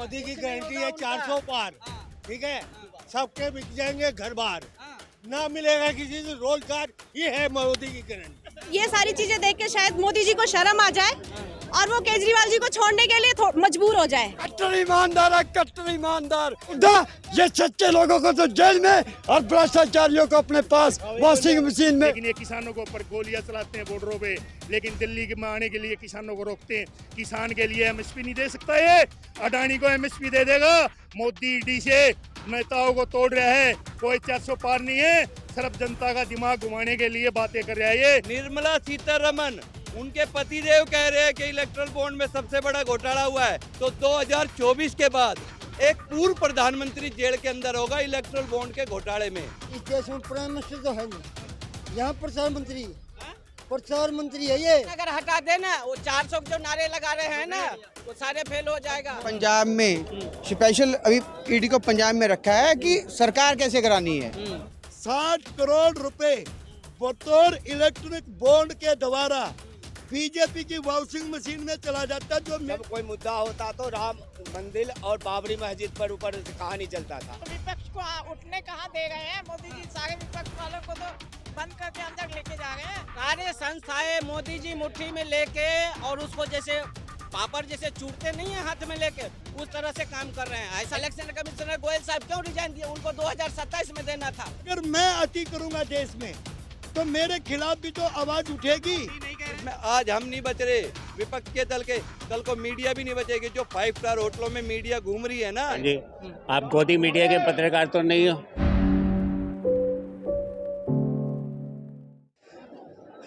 मोदी की गारंटी है 400 पार, ठीक है, सबके बिक जाएंगे घर बार, ना मिलेगा किसी से रोजगार, ये है मोदी की गारंटी। ये सारी चीजें देख के शायद मोदी जी को शर्म आ जाए और वो केजरीवाल जी को छोड़ने के लिए मजबूर हो जाए। कट्टर ईमानदार है, कट्टर ईमानदार। ये सच्चे लोगों को तो जेल में और भ्रष्टाचारियों को अपने पास वॉशिंग मशीन में। लेकिन ये किसानों के ऊपर गोलियां चलाते हैं बॉर्डरों पे, लेकिन दिल्ली में आने के लिए किसानों को रोकते हैं। किसान के लिए एमएसपी नहीं दे सकता, ये अडानी को एमएसपी दे देगा। मोदी ईडी से नेताओं को तोड़ रहा है, कोई 400 पार नहीं है, सिर्फ जनता का दिमाग घुमाने के लिए बातें कर रहा है ये। निर्मला सीतारमन उनके पतिदेव कह रहे हैं कि इलेक्ट्रल बॉन्ड में सबसे बड़ा घोटाला हुआ है, तो 2024 के बाद एक पूर्व प्रधानमंत्री जेल के अंदर होगा इलेक्ट्रल बॉन्ड के घोटाले में। इस देश में प्राइम मिनिस्टर तो है नहीं, यहाँ प्रधानमंत्री है ये। अगर हटा देना वो 400 जो नारे लगा रहे हैं ना, वो सारे फेल हो जाएगा। पंजाब में स्पेशल अभी ईडी को पंजाब में रखा है कि सरकार कैसे करानी है। 60 करोड़ रुपए बतौर इलेक्ट्रॉनिक बॉन्ड के द्वारा बीजेपी की वॉशिंग मशीन में चला जाता। जो जब कोई मुद्दा होता तो राम मंदिर और बाबरी मस्जिद पर ऊपर कहानी चलता था। विपक्ष को उठने कहाँ दे रहे हैं मोदी जी, सारे विपक्ष वालों को तो बंद करके अंदर लेके जा रहे हैं। सारे संस्थाएं मोदी जी मुट्ठी में लेके और उसको जैसे पापड़ जैसे चूटते नहीं है हाथ में लेके, उस तरह से काम कर रहे हैं। ऐसा इलेक्शन कमिश्नर गोयल साहब क्यों रिजाइन दिए? उनको 2027 में देना था। अगर मैं अति करूंगा देश में तो मेरे खिलाफ भी तो आवाज उठेगी। आज हम नहीं बच रहे विपक्ष के दल के, कल को मीडिया भी नहीं बचेगी। जो 5 स्टार होटलों में मीडिया घूम रही है ना। जी, आप गोदी मीडिया के पत्रकार तो नहीं हो।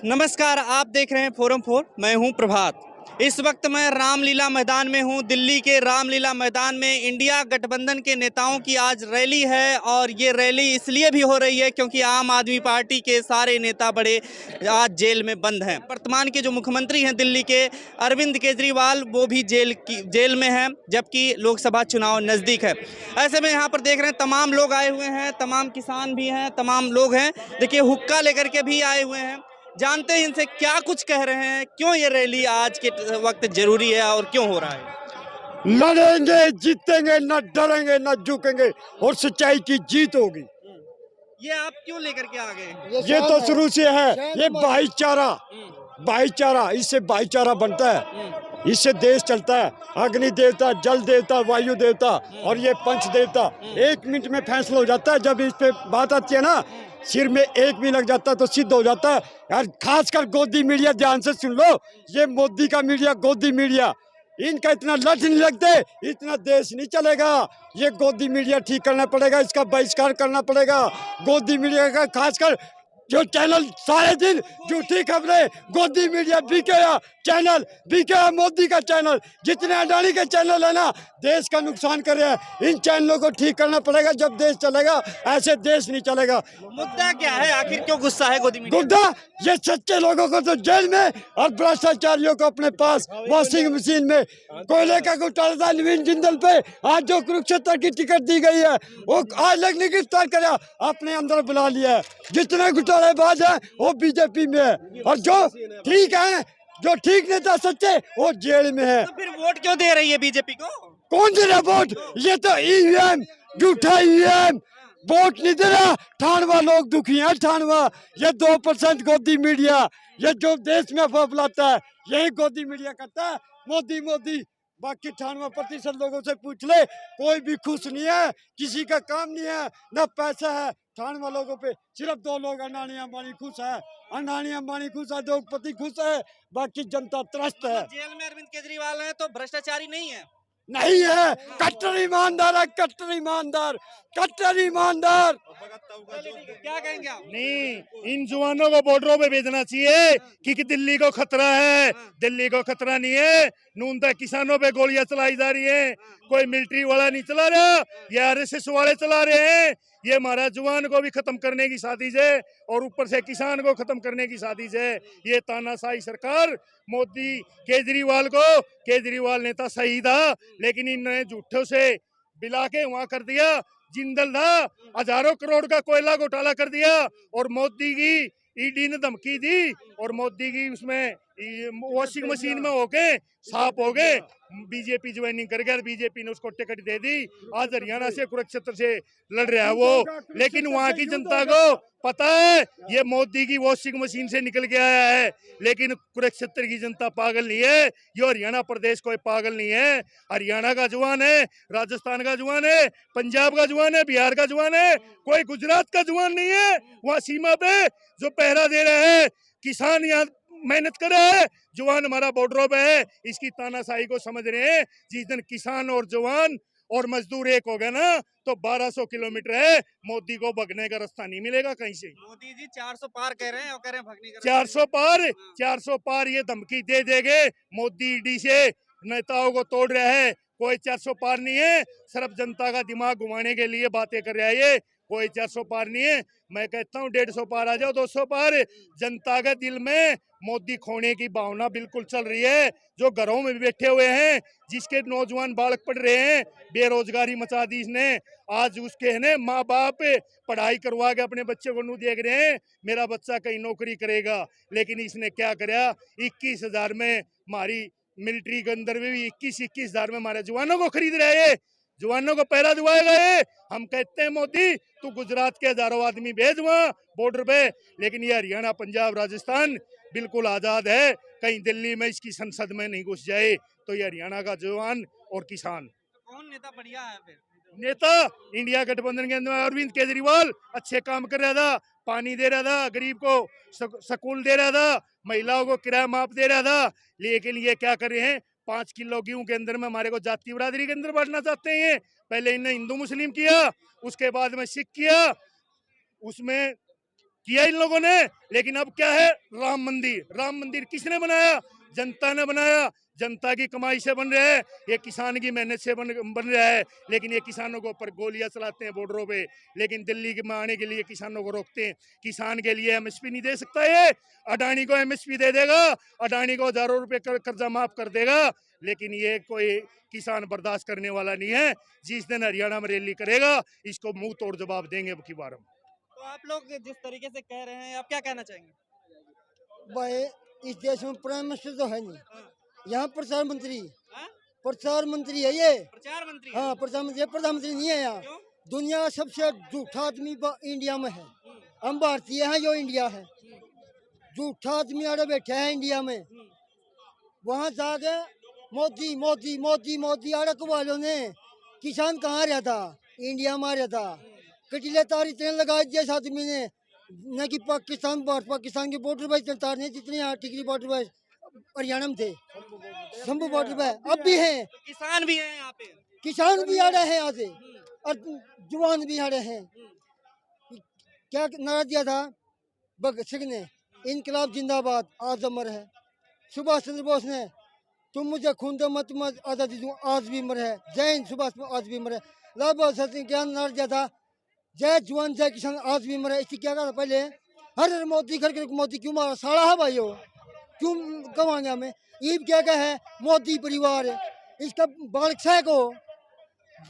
नमस्कार, आप देख रहे हैं फोरम 4, मैं हूं प्रभात। इस वक्त मैं रामलीला मैदान में हूं। दिल्ली के रामलीला मैदान में इंडिया गठबंधन के नेताओं की आज रैली है और ये रैली इसलिए भी हो रही है क्योंकि आम आदमी पार्टी के सारे नेता बड़े आज जेल में बंद हैं। वर्तमान के जो मुख्यमंत्री हैं दिल्ली के अरविंद केजरीवाल, वो भी जेल में हैं, जबकि लोकसभा चुनाव नज़दीक है। ऐसे में यहाँ पर देख रहे हैं तमाम लोग आए हुए हैं, तमाम किसान भी हैं, तमाम लोग हैं। देखिए हुक्का लेकर के भी आए हुए हैं। जानते हैं इनसे क्या कुछ कह रहे हैं, क्यों ये रैली आज के वक्त जरूरी है और क्यों हो रहा है। लड़ेंगे, जीतेंगे, न डरेंगे, न झुकेंगे और सच्चाई की जीत होगी। ये आप क्यों लेकर के आ गए? ये तो शुरू से है, ये भाईचारा, इससे भाईचारा बनता है, इससे देश चलता है। अग्नि देवता, जल देवता, वायु देवता और ये पंच देवता 1 मिनट में फैसला हो जाता है। जब इस पे बात आती है ना, सिर में एक भी लग जाता है तो सिद्ध हो जाता है। यार खासकर गोदी मीडिया, ध्यान से सुन लो, ये मोदी का मीडिया, गोदी मीडिया, इनका इतना लठ नहीं लगते, इतना देश नहीं चलेगा। ये गोदी मीडिया ठीक करना पड़ेगा, इसका बहिष्कार करना पड़ेगा। गोदी मीडिया का खासकर जो चैनल सारे दिन झूठी खबरें, गोदी मीडिया बिकेगा चैनल, बिकेगा मोदी का चैनल। जितने अडानी के चैनल है ना, देश का नुकसान कर रहे हैं। इन चैनलों को ठीक करना पड़ेगा, जब देश चलेगा, ऐसे देश नहीं चलेगा। मुद्दा क्या है, आखिर क्यों गुस्सा है गोदी मीडिया? मुद्दा ये सच्चे लोगों को तो जेल में और भ्रष्टाचारियों को अपने पास वॉशिंग मशीन में। कोयले का घोटाला था नवीन जिंदल पे, आज जो कुरुक्षेत्र की टिकट दी गई है वो आज लगने गिरफ्तार कर अपने अंदर बुला लिया है। जितने घोटालेबाज है वो बीजेपी में है और जो ठीक है, जो ठीक नेता सच्चे, वो जेल में है। तो फिर वोट क्यों दे रही है बीजेपी को? कौन दे रहा वोट? ये तो ईवीएम, झूठा ईवीएम, वोट नहीं दे रहा। ठाणवा लोग दुखी हैं, ठाणवा। ये 2% गोदी मीडिया, ये जो देश में अफवाह फैलाता है, यही गोदी मीडिया करता है। मोदी, बाकी 98% लोगों से पूछ ले, कोई भी खुश नहीं है, किसी का काम नहीं है, न पैसा है। ठाणवा लोगों पे सिर्फ 2 लोग, अडानी अंबानी खुश है, अडानी अंबानी खुश है, उद्योगपति खुश है, बाकी जनता त्रस्त है। जेल में अरविंद केजरीवाल है तो भ्रष्टाचारी नहीं है? नहीं है, कट्टर ईमानदार है, कट्टर ईमानदार, कट्टर ईमानदार। क्या कहेंगे आप? नहीं, इन जवानों को बॉर्डरों पे भेजना चाहिए क्योंकि दिल्ली को खतरा है। दिल्ली को खतरा नहीं है, नून तक किसानों पे गोलियां चलाई जा रही हैं। कोई मिलिट्री वाला नहीं चला रहा, ये आरएसएस वाले चला रहे हैं। ये हमारा जवान को भी खत्म करने की साजिश है और ऊपर से किसान को खत्म करने की साजिश है। ये तानाशाही सरकार मोदी केजरीवाल नेता सही था, लेकिन इन्होंने झूठों से बिला के वहां कर दिया। जिंदल था, हजारों करोड़ का कोयला घोटाला कर दिया और मोदी की ईडी ने धमकी दी और मोदी की उसमें वॉशिंग मशीन में होके साफ हो गए। बीजेपी ज्वाइनिंग कर गया, बीजेपी ने उसको टिकट दे दी। आज हरियाणा से कुरुक्षेत्र से लड़ रहा है वो, लेकिन वहाँ की जनता को पता है ये मोदी की वॉशिंग मशीन से निकल के आया है। लेकिन कुरुक्षेत्र की जनता पागल नहीं है, ये हरियाणा प्रदेश कोई पागल नहीं है। हरियाणा का जवान है, राजस्थान का जवान है, पंजाब का जवान है, बिहार का जवान है, कोई गुजरात का जवान नहीं है। वहाँ सीमा पे जो पहरा दे रहे हैं, किसान यहाँ मेहनत कर रहा है, जवान हमारा बॉर्डरों पे है। इसकी तानाशाही को समझ रहे हैं। जिस दिन किसान और जवान और मजदूर एक हो गया ना, तो 1200 किलोमीटर है, मोदी को भगने का रास्ता नहीं मिलेगा कहीं से। मोदी जी 400 पार कह रहे हैं और कह रहे हैं भगने का 400 पार ये धमकी दे देंगे। मोदी ईडी से नेताओं को तोड़ रहा है, कोई 400 पार नहीं है। सिर्फ जनता का दिमाग घुमाने के लिए बातें कर रहा है ये, कोई 400 पार नहीं है। मैं कहता हूँ 150 पार आ जाओ, 200 पार। जनता के दिल में मोदी खोने की भावना बिल्कुल चल रही है। जो घरों में बैठे हुए हैं, जिसके नौजवान बालक पढ़ रहे हैं, बेरोजगारी मचा दी इसने। आज उसके है ना माँ बाप पढ़ाई करवा के अपने बच्चे को नू देख रहे हैं, मेरा बच्चा कहीं नौकरी करेगा। लेकिन इसने क्या कराया, 21,000 में हमारी मिलिट्री के अंदर भी 21,000 में हमारे जवानों को खरीद रहे हैं, जवानों को पहरा दिवाएगा ये। हम कहते हैं मोदी तू गुजरात के हजारों आदमी भेज वहाँ बॉर्डर पे, लेकिन ये हरियाणा, पंजाब, राजस्थान बिल्कुल आजाद है। कहीं दिल्ली में इसकी संसद में नहीं घुस जाए। तो ये हरियाणा का जवान और किसान। कौन नेता बढ़िया है फिर? नेता इंडिया गठबंधन के अंदर अरविंद केजरीवाल अच्छे काम कर रहा था, पानी दे रहा था, गरीब को स्कूल दे रहा था, महिलाओं को किराया माफ दे रहा था। लेकिन ये क्या कर रहे हैं, 5 किलो गेहूं के अंदर में हमारे को जाति बरादरी के अंदर बांटना चाहते हैं। पहले इन्हें हिंदू मुस्लिम किया, उसके बाद में सिख किया, उसमें किया इन लोगों ने। लेकिन अब क्या है, राम मंदिर किसने बनाया, जनता ने बनाया। जनता की कमाई से बन रहा है, ये किसान की मेहनत से बन रहा है। लेकिन ये किसानों के ऊपर गोलियां चलाते हैं बॉर्डरों पे, लेकिन दिल्ली में आने के लिए किसानों को रोकते हैं। किसान के लिए एमएसपी नहीं दे सकता ये, अडानी को एमएसपी दे देगा, अडानी को हजारों रुपए कर्जा माफ कर देगा। लेकिन ये कोई किसान बर्दाश्त करने वाला नहीं है। जिस दिन हरियाणा में रैली करेगा, इसको मुंह तोड़ जवाब देंगे अब की बार हम। तो आप लोग जिस तरीके से कह रहे हैं, आप क्या कहना चाहेंगे? भाई इस देश में प्राइम मिनिस्टर तो है नहीं, यहाँ प्रधानमंत्री है ये। प्रचार मंत्री? हाँ प्रधानमंत्री नहीं है यहाँ। दुनिया का सबसे झूठा आदमी इंडिया में है। हम भारतीय हैं, जो इंडिया है। झूठा आदमी आड़े बैठे हैं इंडिया में। वहाँ जाके मोदी मोदी मोदी मोदी आड़े वालों ने किसान कहाँ रहता, इंडिया में रहता। कटीले तार इतने लगा दिए इस आदमी ने, न कि पाकिस्तान के बॉर्डर पर तार नहीं, जितने यहाँ टिकरी बॉर्डर पर हरियाणा में थे, शंभू बॉर्डर पे अब भी हैं। तो किसान भी हैं यहाँ पे, किसान भी आ रहे हैं यहाँ से, और जवान भी आ रहे हैं। क्या नारा दिया था भगत सिंह ने, इनकलाब जिंदाबाद, आज अमर है। सुभाष चंद्र बोस ने, तुम मुझे खून दो मैं तुम्हें आज़ादी दूं, आज भी अमर है। जय हिंद, सुभाष आज भी अमर है। लाल बहादुर शास्त्री ने क्या नारा दिया था, जय जवान जय किसान, आज भी अमर है। इसकी क्या कहा था पहले, हर मोदी घर मोदी क्यों मारा, साड़ा है भाई, क्यों कमाएंगे हमें। ईब क्या है, मोदी परिवार इसका बालक छह को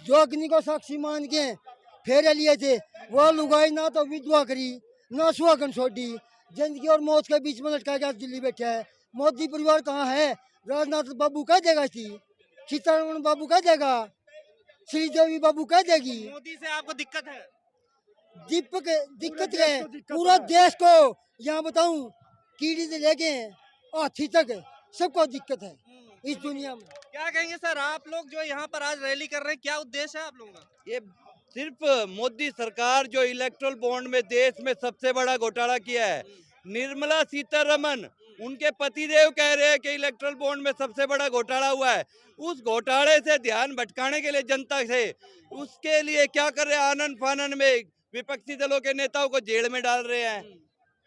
जो अग्नि को साक्षी मान के फेरे लिए थे, वह लुगाई ना तो विधवा करी ना सुहागन छोड़ी, जिंदगी और मौत के बीच में लटका के दिल्ली बैठा है। मोदी परिवार कहाँ है, राजनाथ बाबू कह देगा, सीतारमण बाबू कह देगा, श्रीदेवी बाबू कह देगी। मोदी से आपको दिक्कत है? दिक्कत है पूरा देश को। यहाँ बताऊं, कीड़ी से लेके हाथी तक सबको दिक्कत है इस दुनिया में। क्या कहेंगे सर, आप लोग जो यहाँ पर आज रैली कर रहे हैं, क्या उद्देश्य है आप लोगों का? ये सिर्फ मोदी सरकार जो इलेक्ट्रल बॉन्ड में देश में सबसे बड़ा घोटाला किया है, निर्मला सीतारमन उनके पतिदेव कह रहे हैं कि इलेक्ट्रल बॉन्ड में सबसे बड़ा घोटाला हुआ है। उस घोटाले से ध्यान भटकाने के लिए जनता से, उसके लिए क्या कर रहे हैं, आनन फानन में विपक्षी दलों के नेताओं को जेल में डाल रहे हैं,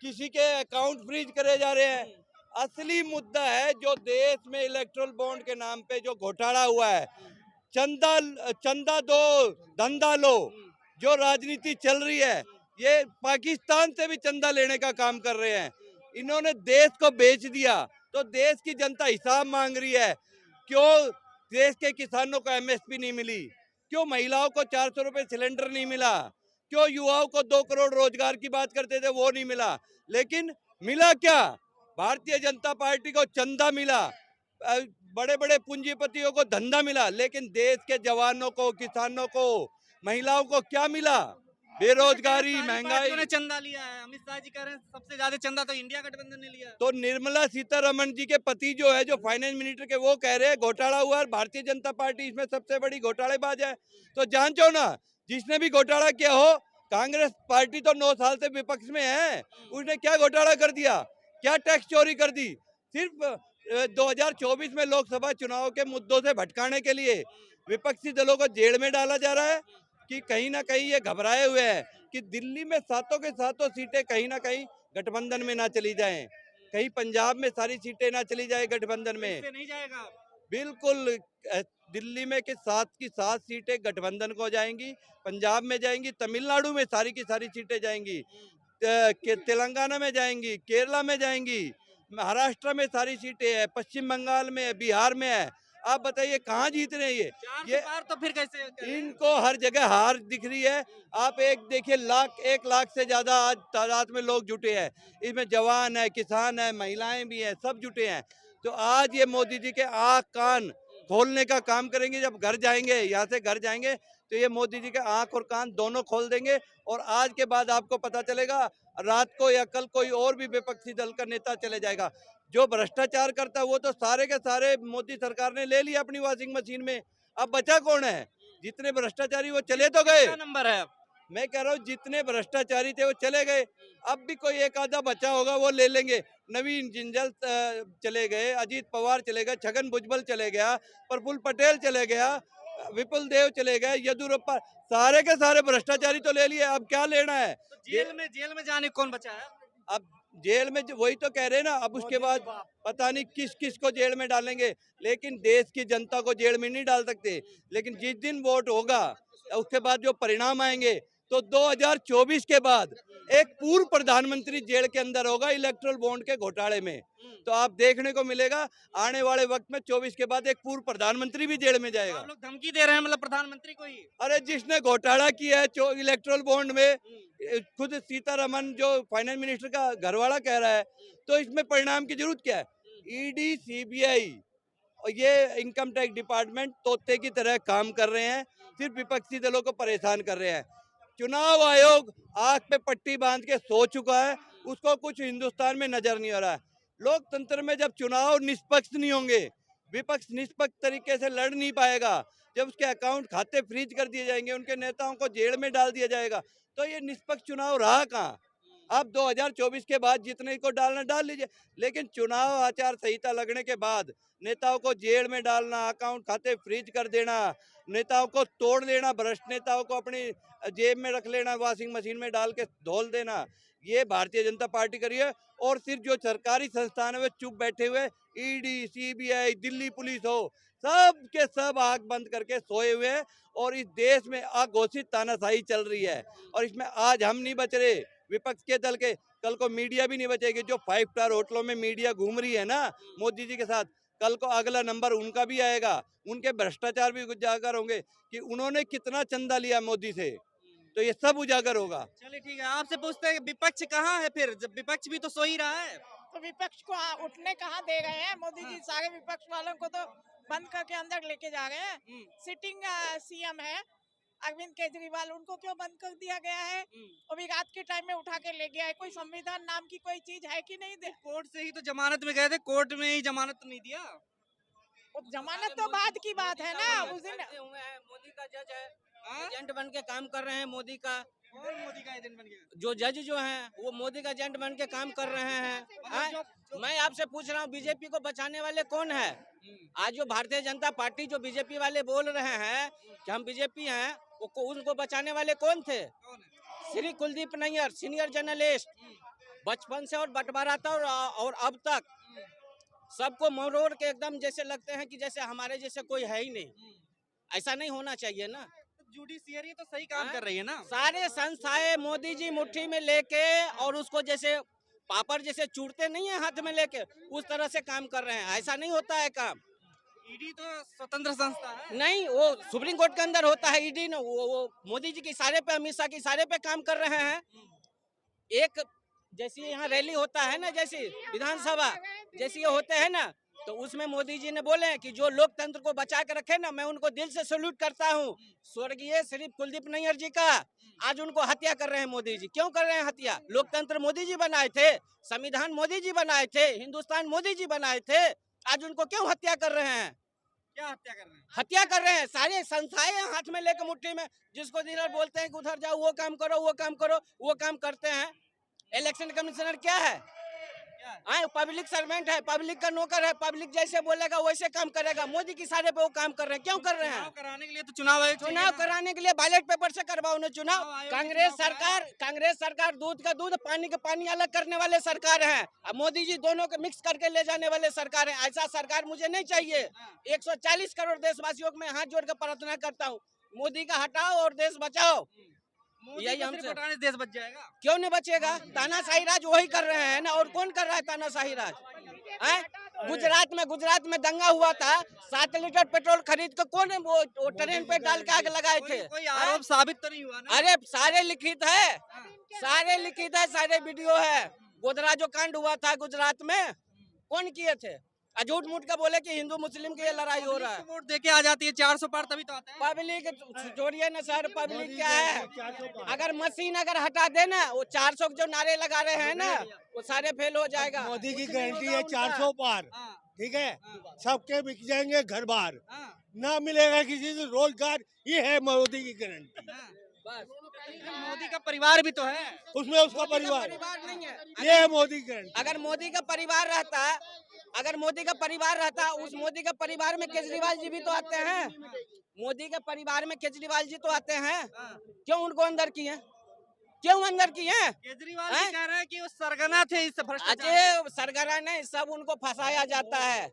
किसी के अकाउंट फ्रीज करे जा रहे हैं। असली मुद्दा है जो देश में इलेक्ट्रल बॉन्ड के नाम पे जो घोटाला हुआ है, चंदा दो धंधा लो जो राजनीति चल रही है, ये पाकिस्तान से भी चंदा लेने का काम कर रहे हैं। इन्होंने देश को बेच दिया, तो देश की जनता हिसाब मांग रही है। क्यों देश के किसानों को एमएसपी नहीं मिली, क्यों महिलाओं को 400 रुपए सिलेंडर नहीं मिला, क्यों युवाओं को 2 करोड़ रोजगार की बात करते थे वो नहीं मिला। लेकिन मिला क्या, भारतीय जनता पार्टी को चंदा मिला, बड़े बड़े पूंजीपतियों को धंधा मिला, लेकिन देश के जवानों को, किसानों को, महिलाओं को क्या मिला? बेरोजगारी, महंगाई। ने चंदा लिया है, अमित शाह जी कह रहे हैं सबसे ज्यादा चंदा तो इंडिया गठबंधन ने लिया है। तो निर्मला सीतारमण जी के पति जो है, जो फाइनेंस मिनिस्टर के, वो कह रहे हैं घोटाला हुआ है, भारतीय जनता पार्टी इसमें सबसे बड़ी घोटालेबाज है। तो जांचो ना, जिसने भी घोटाला किया हो। कांग्रेस पार्टी तो 9 साल से विपक्ष में है, उसने क्या घोटाला कर दिया, क्या टैक्स चोरी कर दी? सिर्फ 2024 में लोकसभा चुनाव के मुद्दों से भटकाने के लिए विपक्षी दलों को जेल में डाला जा रहा है कि कहीं ना कहीं ये घबराए हुए हैं कि दिल्ली में सातों के सातों सीटें कहीं ना कहीं गठबंधन में ना चली जाएं, कहीं पंजाब में सारी सीटें ना चली जाए गठबंधन में। नहीं जाएगा बिल्कुल, दिल्ली में के 7 की 7 सीटें गठबंधन को जाएंगी, पंजाब में जाएंगी, तमिलनाडु में सारी की सारी सीटें जाएंगी, तेलंगाना में जाएंगी, केरला में जाएंगी, महाराष्ट्र में सारी सीटें हैं, पश्चिम बंगाल में है, बिहार में है। आप बताइए कहाँ जीत रहे हैं ये तो फिर कैसे? इनको हर जगह हार दिख रही है। आप एक देखिए, 1 लाख से ज्यादा आज तादाद में लोग जुटे हैं, इसमें जवान है, किसान है, महिलाएं भी हैं, सब जुटे हैं। तो आज ये मोदी जी के आँख कान खोलने का काम करेंगे। जब घर जाएंगे, यहाँ से घर जाएंगे, तो ये मोदी जी के आँख और कान दोनों खोल देंगे। और आज के बाद आपको पता चलेगा, रात को या कल कोई और भी विपक्षी दल का नेता चले जाएगा। जो भ्रष्टाचार करता है वो तो सारे के सारे मोदी सरकार ने ले लिया अपनी वॉशिंग मशीन में। अब बचा कौन है? जितने भ्रष्टाचारी वो चले तो गए। नंबर है, मैं कह रहा हूँ जितने भ्रष्टाचारी थे वो चले गए, अब भी कोई एक आधा बचा होगा वो ले लेंगे। नवीन जिंदल चले गए, अजीत पवार चले गए, छगन भुजबल चले गया, प्रफुल्ल पटेल चले गया, विपुल देव चले गए, येदियुरप्पा, सारे के सारे भ्रष्टाचारी तो ले लिए। अब क्या लेना है? तो जेल में जाने कौन बचा है? अब जेल में वही तो कह रहे हैं ना, अब उसके बाद पता नहीं किस किस को जेल में डालेंगे, लेकिन देश की जनता को जेल में नहीं डाल सकते। लेकिन जिस दिन वोट होगा, उसके बाद जो परिणाम आएंगे, तो 2024 के बाद एक पूर्व प्रधानमंत्री जेल के अंदर होगा इलेक्ट्रल बॉन्ड के घोटाले में। तो आप देखने को मिलेगा आने वाले वक्त में 24 के बाद एक पूर्व प्रधानमंत्री भी जेल में जाएगा। आप लोग धमकी दे रहे हैं मतलब प्रधानमंत्री को ही? अरे जिसने घोटाला किया है इलेक्ट्रल बॉन्ड में, खुद सीतारमण जो फाइनेंस मिनिस्टर का घरवाला कह रहा है, तो इसमें परिणाम की जरूरत क्या है? ईडी, सीबीआई और ये इनकम टैक्स डिपार्टमेंट तोते की तरह काम कर रहे हैं, सिर्फ विपक्षी दलों को परेशान कर रहे हैं। चुनाव आयोग आंख पे पट्टी बांध के सो चुका है, उसको कुछ हिंदुस्तान में नजर नहीं आ रहा है। लोकतंत्र में जब चुनाव निष्पक्ष नहीं होंगे, विपक्ष निष्पक्ष तरीके से लड़ नहीं पाएगा, जब उसके अकाउंट खाते फ्रीज कर दिए जाएंगे, उनके नेताओं को जेल में डाल दिया जाएगा, तो ये निष्पक्ष चुनाव रहा कहाँ? अब 2024 के बाद जितने को डालना डाल लीजिए, लेकिन चुनाव आचार संहिता लगने के बाद नेताओं को जेल में डालना, अकाउंट खाते फ्रीज कर देना, नेताओं को तोड़ देना, भ्रष्ट नेताओं को अपनी जेब में रख लेना, वॉशिंग मशीन में डाल के धोल देना, ये भारतीय जनता पार्टी करी है। और सिर्फ जो सरकारी संस्थान है वे चुप बैठे हुए, ईडी, सीबीआई, दिल्ली पुलिस हो, सब के सब आंख बंद करके सोए हुए हैं। और इस देश में अघोषित तानाशाही चल रही है, और इसमें आज हम नहीं बच रहे, विपक्ष के दल के, कल को मीडिया भी नहीं बचेगी। जो 5 स्टार होटलों में मीडिया घूम रही है ना मोदी जी के साथ, कल को अगला नंबर उनका भी आएगा, उनके भ्रष्टाचार भी उजागर होंगे कि उन्होंने कितना चंदा लिया मोदी से, तो ये सब उजागर होगा। चलिए ठीक है, आपसे पूछते हैं विपक्ष कहाँ है फिर? जब विपक्ष भी तो सो ही रहा है। तो विपक्ष को उठने कहाँ दे गए हैं मोदी जी? सारे विपक्ष वालों को तो बंद करके अंदर लेके जा रहे हैं। सिटिंग सीएम है अरविंद केजरीवाल, उनको क्यों बंद कर दिया गया है? अभी रात के टाइम में उठा के ले गया है। कोई संविधान नाम की कोई चीज है कि नहीं? कोर्ट से ही तो जमानत में गए थे, कोर्ट में ही जमानत नहीं दिया। जमानत तो बाद की बात है ना। उस दिन मोदी का जज है, एजेंट बन के काम कर रहे हैं मोदी का। मोदी का एजेंट बन के जो जज जो हैं वो मोदी का एजेंट बन के काम कर रहे हैं। मैं आपसे पूछ रहा हूँ, बीजेपी को बचाने वाले कौन है? आज जो भारतीय जनता पार्टी, जो बीजेपी वाले बोल रहे हैं कि हम बीजेपी हैं, उनको बचाने वाले कौन थे? श्री कुलदीप नैयर, सीनियर जर्नलिस्ट, बचपन से और बंटवारा था, और अब तक सबको मरोड़ के एकदम जैसे लगते हैं कि जैसे हमारे जैसे कोई है ही नहीं। ऐसा नहीं होना चाहिए ना। जुडिशियरी तो सही काम कर रही है ना। सारे संस्थाएं मोदी जी मुट्ठी में लेके और उसको जैसे पापड़ जैसे चूरते नहीं है हाथ में लेके, उस तरह से काम कर रहे हैं। ऐसा नहीं होता है काम। ईडी तो स्वतंत्र संस्था है। नहीं, वो सुप्रीम कोर्ट के अंदर होता है ईडी ना। वो मोदी जी के इशारे पे, अमित शाह के इशारे पे काम कर रहे हैं। एक जैसे यहाँ रैली होता है ना, जैसे विधानसभा जैसे ये होते हैं ना, तो उसमें मोदी जी ने बोले कि जो लोकतंत्र को बचा के रखे ना, मैं उनको दिल से सैल्यूट करता हूँ। स्वर्गीय श्री कुलदीप नैयर जी का आज उनको हत्या कर रहे हैं मोदी जी। क्यों कर रहे हैं हत्या? लोकतंत्र मोदी जी बनाए थे, संविधान मोदी जी बनाए थे, हिंदुस्तान मोदी जी बनाए थे, आज उनको क्यों हत्या कर रहे हैं? क्या हत्या कर रहे हैं? हत्या कर रहे हैं। सारे संस्थाएं हाथ में लेकर मुट्ठी में, जिसको दिन बोलते हैं कि उधर जाओ, वो काम करो, वो काम करो, वो काम करते हैं। इलेक्शन कमिश्नर क्या है? पब्लिक सर्वेंट है, पब्लिक का नौकर है, पब्लिक जैसे बोलेगा वैसे काम करेगा। मोदी की सारे पे वो काम कर रहे हैं। क्यों कर रहे हैं? कराने के लिए तो चुनाव कराने के लिए बैलेट पेपर से करवाओ ना चुनाव। कांग्रेस सरकार दूध का दूध, पानी का पानी अलग करने वाले सरकार है। अब मोदी जी दोनों को मिक्स करके ले जाने वाले सरकार है। ऐसा सरकार मुझे नहीं चाहिए। 140 करोड़ देशवासियों को मैं हाथ जोड़ कर प्रार्थना करता हूँ, मोदी का हटाओ और देश बचाओ। यही हमसे देश बच जाएगा। क्यों नहीं बचेगा? तानाशाही राज वही कर रहे हैं ना, और कौन कर रहा है तानाशाही राज? गुजरात में दंगा हुआ था, 7 लीटर पेट्रोल खरीद कर कौन वो ट्रेन पे डाल के आग लगाए थे? कोई आरोप साबित तो नहीं हुआ ना? अरे सारे लिखित है, सारे वीडियो है। गोधरा जो कांड हुआ था गुजरात में, कौन किए थे? झूठ मूठ का बोले कि हिंदू मुस्लिम की लड़ाई हो रहा है। वोट देके आ जाती है 400 पार, तभी तो आता है। पब्लिक जोड़िए ना सर, पब्लिक क्या है? अगर मशीन अगर हटा दे ना, वो 400 जो नारे लगा रहे हैं ना, वो सारे फेल हो जाएगा। मोदी की गारंटी है 400 पार, ठीक है, सबके बिक जाएंगे घर बार, ना मिलेगा किसी से रोजगार, ये है मोदी की गारंटी। मोदी का परिवार भी तो है, उसमें उसका परिवार नहीं है। ये है मोदी की गारंटी। अगर मोदी का परिवार रहता, उस मोदी का परिवार में केजरीवाल जी भी तो आते हैं। मोदी के परिवार में केजरीवाल जी तो आते हैं, क्यों उनको अंदर किए? केजरीवाल जी कह रहे हैं कि वो सरगना थे इस भ्रष्टाचार। अजय सरगना नहीं, सब उनको फंसाया जाता है।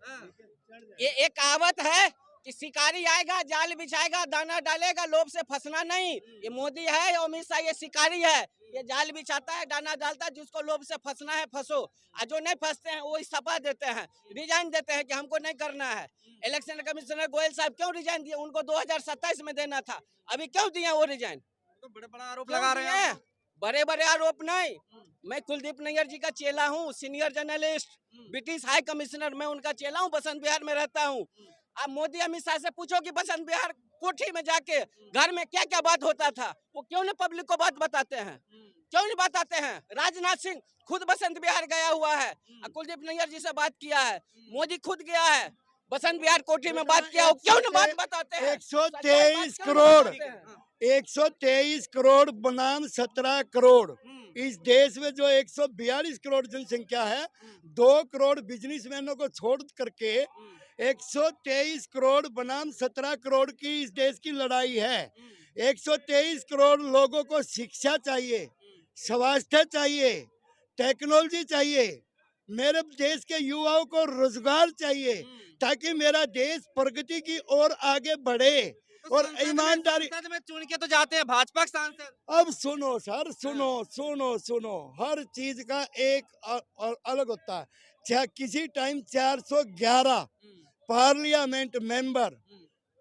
ये एक कहावत है कि शिकारी आएगा, जाल बिछाएगा, दाना डालेगा, लोभ से फंसना नहीं। ये मोदी है, अमित शाह ये शिकारी है, ये जाल बिछाता है, दाना डालता है, जिसको लोभ से फंसना है फंसो, और जो नहीं फंसते हैं वो इस्तीफा देते हैं, रिजाइन देते हैं कि हमको नहीं करना है। इलेक्शन कमिश्नर गोयल साहब क्यों रिजाइन दिए? उनको 2027 में देना था, अभी क्यों दिए वो रिजाइन? तो बड़ा आरोप लगा रहे हैं। बड़े आरोप नहीं। मैं कुलदीप नैयर जी का चेला हूँ, senior journalist, British high commissioner, मैं उनका चेला हूँ, बसंत विहार में रहता हूँ। अब मोदी अमित शाह से पूछो कि बसंत विहार कोठी में जाके घर में क्या क्या बात होता था, वो क्यों नहीं पब्लिक को बात बताते हैं? क्यों नहीं बताते हैं? राजनाथ सिंह खुद बसंत विहार गया हुआ है, कुलदीप नैयर जी से बात किया है, मोदी खुद गया है बसंत विहार कोठी में बात किया, वो क्यों नहीं बात बताते हैं? 123 करोड़ बनाम 17 करोड़। इस देश में जो 142 करोड़ जनसंख्या है, 2 करोड़ बिजनेसमैनों को छोड़ करके 123 करोड़ बनाम 17 करोड़ की इस देश की लड़ाई है। 123 करोड़ लोगों को शिक्षा चाहिए, स्वास्थ्य चाहिए, टेक्नोलॉजी चाहिए, मेरे देश के युवाओं को रोजगार चाहिए, ताकि मेरा देश प्रगति की ओर आगे बढ़े। तो और ईमानदारी में चुन के तो जाते हैं भाजपा सांसद। अब सुनो सर, सुनो, हर चीज का एक अलग होता है। चाहे किसी टाइम 411 पार्लियामेंट मेंबर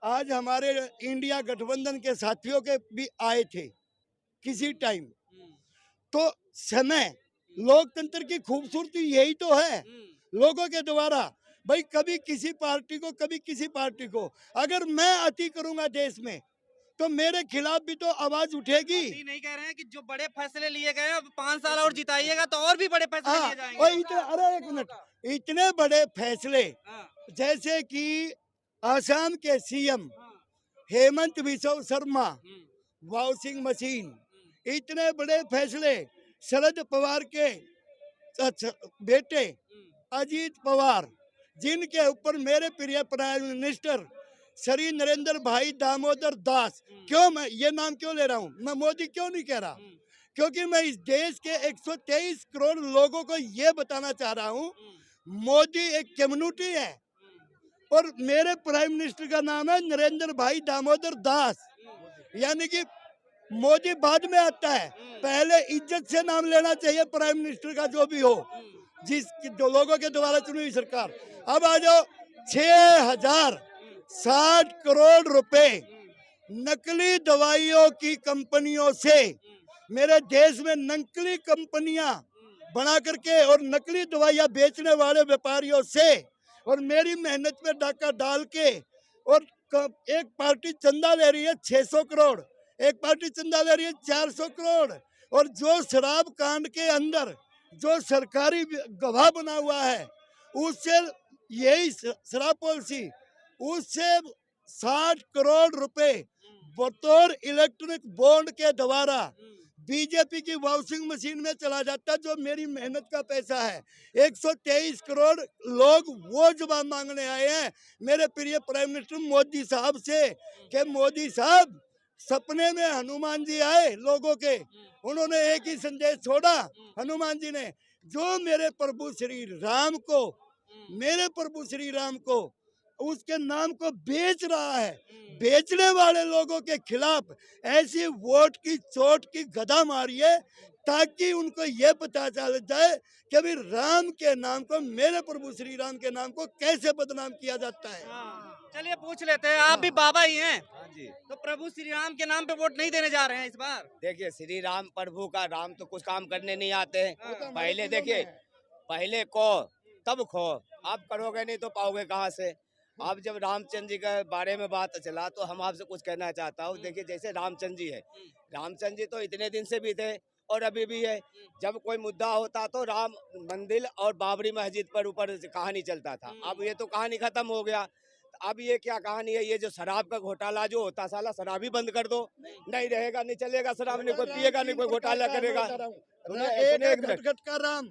आज हमारे इंडिया गठबंधन के साथियों के भी आए थे किसी टाइम। तो समय, लोकतंत्र की खूबसूरती यही तो है, लोगों के द्वारा। भाई कभी किसी पार्टी को, कभी किसी पार्टी को, अगर मैं अति करूंगा देश में तो मेरे खिलाफ भी तो आवाज उठेगी। नहीं कह रहे हैं कि जो बड़े फैसले लिए गए, अब 5 साल और जिताइएगा तो और भी बड़े फैसले लिए जाएंगे। और अरे एक मिनट, इतने बड़े फैसले जैसे कि आसाम के CM Hemant Biswa Sharma, washing machine, इतने बड़े फैसले। शरद पवार के बेटे अजीत पवार, जिनके ऊपर मेरे प्रिय प्राइम मिनिस्टर श्री नरेंद्र भाई दामोदर दास, क्यों मैं ये नाम क्यों ले रहा हूँ, मैं मोदी क्यों नहीं कह रहा, क्योंकि मैं इस देश के 123 करोड़ लोगों को ये बताना चाह रहा हूँ, मोदी एक कम्युनिटी है और मेरे प्राइम मिनिस्टर का नाम है नरेंद्र भाई दामोदर दास। यानी कि मोदी बाद में आता है, पहले इज्जत से नाम लेना चाहिए प्राइम मिनिस्टर का, जो भी हो, जो लोगों के द्वारा चुनी हुई सरकार। अब आ जाओ, 6060 करोड़ रुपए नकली दवाइयों की कंपनियों से, मेरे देश में नकली कंपनियां बना करके और नकली दवाइयाँ बेचने वाले व्यापारियों से और मेरी मेहनत पे डाका डाल के और एक पार्टी चंदा ले रही है 600 करोड़, एक पार्टी चंदा ले रही है 400 करोड़, और जो शराब कांड के अंदर जो सरकारी गवाह बना हुआ है उससे यही शराब पॉलिसी उससे 60 करोड़ रुपए बतौर इलेक्ट्रॉनिक बॉन्ड के द्वारा बीजेपी की वॉशिंग मशीन में चला जाता, जो मेरी मेहनत का पैसा है। 123 करोड़ लोग वो जवाब मांगने आए हैं मेरे प्रिय प्राइम मिनिस्टर मोदी साहब से कि मोदी साहब, सपने में हनुमान जी आए लोगों के, उन्होंने एक ही संदेश छोड़ा हनुमान जी ने, जो मेरे प्रभु श्री राम को, मेरे प्रभु श्री राम को, उसके नाम को बेच रहा है, बेचने वाले लोगों के खिलाफ ऐसी वोट की चोट की गदा मारिए ताकि उनको ये पता चल जाए कि भाई राम के नाम को, मेरे प्रभु श्री राम के नाम को कैसे बदनाम किया जाता है। चलिए पूछ लेते हैं, आप भी बाबा ही हैं तो प्रभु श्री राम के नाम पे वोट नहीं देने जा रहे हैं इस बार? देखिए, श्री राम प्रभु का राम तो कुछ काम करने नहीं आते हैं। पहले देखिए, पहले को तब खो, आप करोगे नहीं तो पाओगे कहाँ से। आप जब रामचंद्र जी के बारे में बात चला तो हम आपसे कुछ कहना चाहता हूँ। देखिए, जैसे रामचंद्र जी है, रामचंद्र जी तो इतने दिन से भी थे और अभी भी है। जब कोई मुद्दा होता तो राम मंदिर और बाबरी मस्जिद पर ऊपर कहानी चलता था। अब ये तो कहानी खत्म हो गया। अब ये क्या कहानी है? ये जो शराब का घोटाला जो होता, साला शराब ही बंद कर दो, नहीं रहेगा, नहीं चलेगा शराब, नहीं कोई पिएगा, नहीं कोई घोटाला करेगा। एक घट का राम,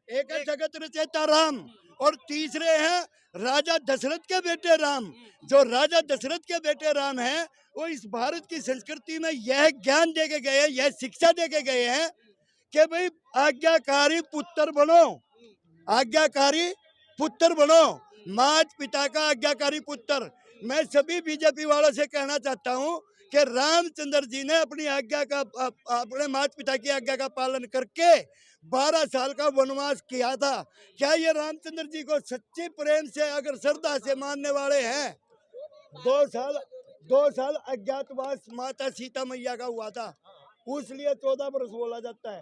एक जगत रचयिता राम, और तीसरे हैं राजा दशरथ के बेटे राम। जो राजा दशरथ के बेटे राम हैं वो इस भारत की संस्कृति में यह ज्ञान दे के गए, यह शिक्षा दे के गए हैं कि भाई आज्ञाकारी पुत्र बनो, आज्ञाकारी पुत्र बनो, माता पिता का आज्ञाकारी पुत्र। मैं सभी बीजेपी वालों से कहना चाहता हूं कि रामचंद्र जी ने अपनी आज्ञा का, अपने माता पिता की आज्ञा का पालन करके 12 साल का वनवास किया था। क्या ये रामचंद्र जी को सच्चे प्रेम से अगर श्रद्धा से मानने वाले हैं? 2 साल अज्ञातवास माता सीता मैया का हुआ था, उसलिए 14 बरस बोला जाता है।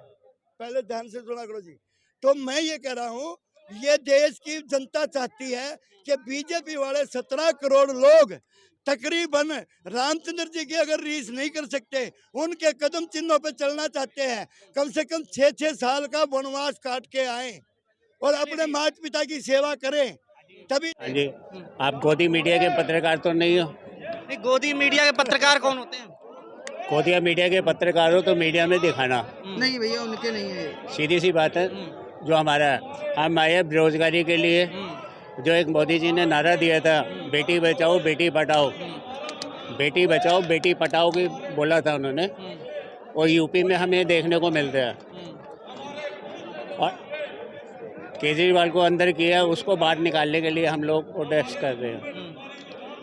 पहले ध्यान से सुना करो जी। तो मैं ये कह रहा हूँ, ये देश की जनता चाहती है कि बीजेपी वाले 17 करोड़ लोग तकरीबन रामचंद्र जी की अगर रीस नहीं कर सकते, उनके कदम चिन्हों पे चलना चाहते हैं, कम से कम 6-6 साल का वनवास काट के आए और अपने माता पिता की सेवा करें, तभी। हाँ जी, आप गोदी मीडिया के पत्रकार तो नहीं हो? नहीं, गोदी मीडिया के पत्रकार कौन होते हैं? गोदिया मीडिया के पत्रकार हो तो मीडिया में दिखाना। नहीं भैया, उनके नहीं है। सीधी सी बात है, जो हमारा, हम आए बेरोजगारी के लिए, जो एक मोदी जी ने नारा दिया था, बेटी बचाओ बेटी पढ़ाओ, बेटी बचाओ बेटी पढ़ाओ की बोला था उन्होंने, और यूपी में हमें देखने को मिलता है। और केजरीवाल को अंदर किया, उसको बाहर निकालने के लिए हम लोग प्रोटेस्ट कर रहे हैं।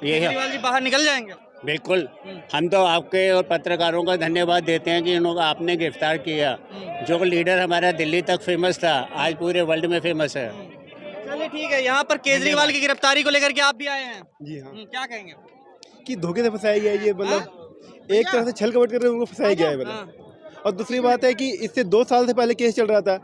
ये केजरीवाल जी बाहर निकल जाएंगे? बिल्कुल, हम तो आपके और पत्रकारों का धन्यवाद देते हैं कि उन्होंने आपने गिरफ्तार किया। जो लीडर हमारा दिल्ली तक फेमस था, आज पूरे वर्ल्ड में फेमस है। चलिए ठीक है, यहाँ पर केजरीवाल की गिरफ्तारी को लेकर के आप भी आए हैं? जी हाँ। क्या कहेंगे? कि धोखे से फंसाया गया है ये, मतलब एक तरह से छल कपट कर उनको फंसाया गया है मतलब। और दूसरी बात है कि इससे 2 साल से पहले केस चल रहा था,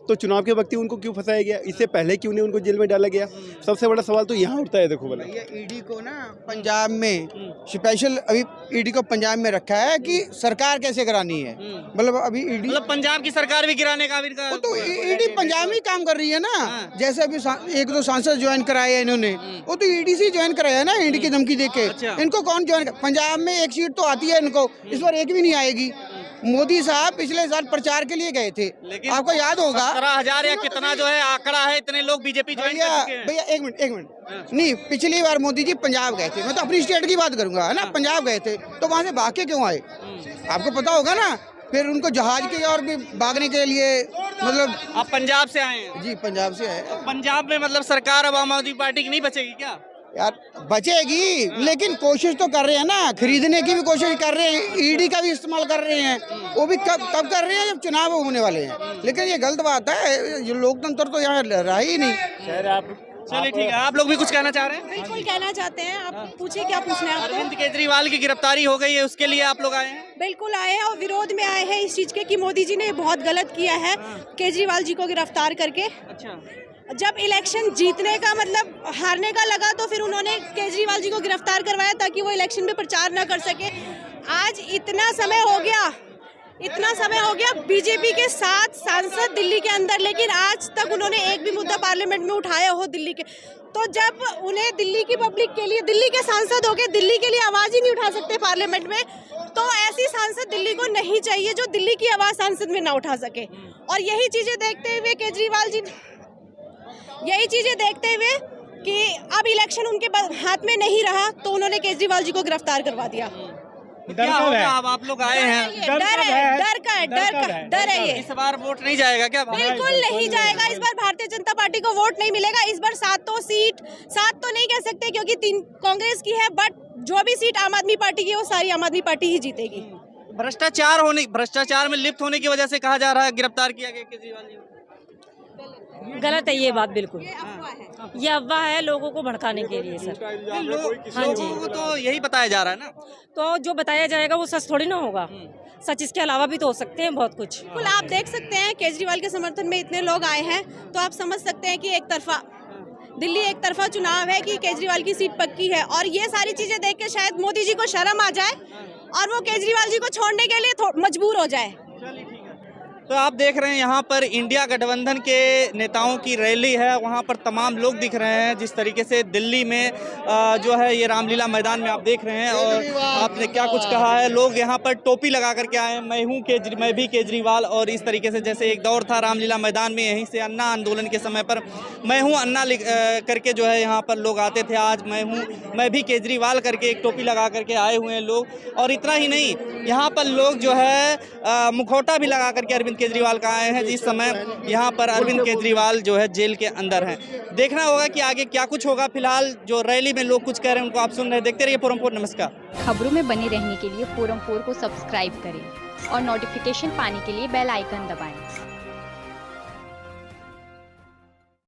तो चुनाव के वक्त ही उनको क्यों फंसाया गया? इससे पहले क्यों नहीं उनको जेल में डाला गया? सबसे बड़ा सवाल तो यहाँ उठता है। देखो भला, ये ईडी को ना पंजाब में स्पेशल, अभी ईडी को पंजाब में रखा है कि सरकार कैसे करानी है। मतलब अभी ईडी, मतलब पंजाब की सरकार भी गिराने का तो ईडी पंजाब में काम कर रही है ना। जैसे अभी 1-2 सांसद ज्वाइन कराए इन्होंने, वो तो ईडी से ज्वाइन कराया ना, ईडी की धमकी देके। इनको कौन ज्वाइन? पंजाब में एक सीट तो आती है इनको, इस बार एक भी नहीं आएगी। मोदी साहब पिछले साल प्रचार के लिए गए थे, आपको याद होगा। 17,000 या कितना जो है आंकड़ा है, इतने लोग बीजेपी ज्वाइन कर चुके हैं। भैया एक मिनट नहीं, पिछली बार मोदी जी पंजाब गए थे, मैं तो अपनी स्टेट की बात करूंगा है ना। पंजाब गए थे तो वहाँ से भाग के क्यों आए? आपको पता होगा ना। फिर उनको जहाज के और भी भागने के लिए, मतलब आप पंजाब से आए हैं? जी, पंजाब से आए। पंजाब में मतलब सरकार अब आम आदमी पार्टी की नहीं बचेगी क्या? यार बचेगी, लेकिन कोशिश तो कर रहे हैं ना, खरीदने की भी कोशिश कर रहे हैं, ईडी का भी इस्तेमाल कर रहे हैं। वो भी कब कर रहे हैं? जब चुनाव होने वाले हैं। लेकिन ये गलत बात है, ये लोकतंत्र तो यहाँ रहा ही नहीं। सर, आप चलिए ठीक है, आप लोग भी कुछ कहना चाह रहे हैं? बिल्कुल कहना चाहते हैं, आप पूछिए क्या पूछना है आपको। अरविंद केजरीवाल की गिरफ्तारी हो गई है, उसके लिए आप लोग आए हैं? बिल्कुल आए हैं और विरोध में आए हैं इस चीज के कि मोदी जी ने बहुत गलत किया है केजरीवाल जी को गिरफ्तार करके। अच्छा, जब इलेक्शन जीतने का मतलब हारने का लगा तो फिर उन्होंने केजरीवाल जी को गिरफ्तार करवाया ताकि वो इलेक्शन में प्रचार न कर सके। आज इतना समय हो गया बीजेपी के 7 सांसद दिल्ली के अंदर, लेकिन आज तक उन्होंने एक भी मुद्दा पार्लियामेंट में उठाया हो दिल्ली के। तो जब उन्हें दिल्ली की पब्लिक के लिए, दिल्ली के सांसद होके दिल्ली के लिए आवाज ही नहीं उठा सकते पार्लियामेंट में, तो ऐसी सांसद दिल्ली को नहीं चाहिए जो दिल्ली की आवाज सांसद में ना उठा सके। और यही चीजें देखते हुए केजरीवाल जी, यही चीजें देखते हुए कि अब इलेक्शन उनके हाथ में नहीं रहा तो उन्होंने केजरीवाल जी को गिरफ्तार करवा दिया। क्या होगा? अब आप लोग आए हैं, डर है ये। इस बार वोट नहीं जाएगा क्या? बिल्कुल नहीं जाएगा। इस बार भारतीय जनता पार्टी को वोट नहीं मिलेगा। इस बार 7 तो नहीं कह सकते क्योंकि 3 कांग्रेस की है, बट जो भी सीट आम आदमी पार्टी की है वो सारी आम आदमी पार्टी ही जीतेगी। भ्रष्टाचार में लिप्त होने की वजह से कहा जा रहा है गिरफ्तार किया गया केजरीवाल जी। गलत है ये बात, बिल्कुल ये अफवाह है लोगों को भड़काने के लिए सर। हाँ जी, लोगों को तो यही बताया जा रहा है ना। तो जो बताया जाएगा वो सच थोड़ी ना होगा, सच इसके अलावा भी तो हो सकते हैं बहुत कुछ। बिल्कुल आप देख सकते हैं केजरीवाल के समर्थन में इतने लोग आए हैं तो आप समझ सकते हैं कि दिल्ली एक तरफा चुनाव है कि केजरीवाल की सीट पक्की है। और ये सारी चीजें देख के शायद मोदी जी को शर्म आ जाए और वो केजरीवाल जी को छोड़ने के लिए मजबूर हो जाए। तो आप देख रहे हैं यहाँ पर इंडिया गठबंधन के नेताओं की रैली है, वहाँ पर तमाम लोग दिख रहे हैं। जिस तरीके से दिल्ली में जो है ये रामलीला मैदान में आप देख रहे हैं और आपने क्या कुछ कहा है, लोग यहाँ पर टोपी लगा करके आए हैं, मैं भी केजरीवाल। और इस तरीके से जैसे एक दौर था रामलीला मैदान में, यहीं से अन्ना आंदोलन के समय पर मैं हूँ अन्ना करके जो है यहाँ पर लोग आते थे। आज मैं भी केजरीवाल करके एक टोपी लगा करके आए हुए हैं लोग। और इतना ही नहीं, यहाँ पर लोग जो है मुखौटा भी लगा करके अरविंद केजरीवाल का आए हैं। जिस समय यहाँ पर अरविंद केजरीवाल जो है जेल के अंदर हैं। देखना होगा कि आगे क्या कुछ होगा। फिलहाल जो रैली में लोग कुछ कह रहे हैं उनको आप सुन रहे हैं। देखते रहिए फोरम 4। नमस्कार। खबरों में बने रहने के लिए फोरम 4 को सब्सक्राइब करें और नोटिफिकेशन पाने के लिए बेल आइकन दबाएं।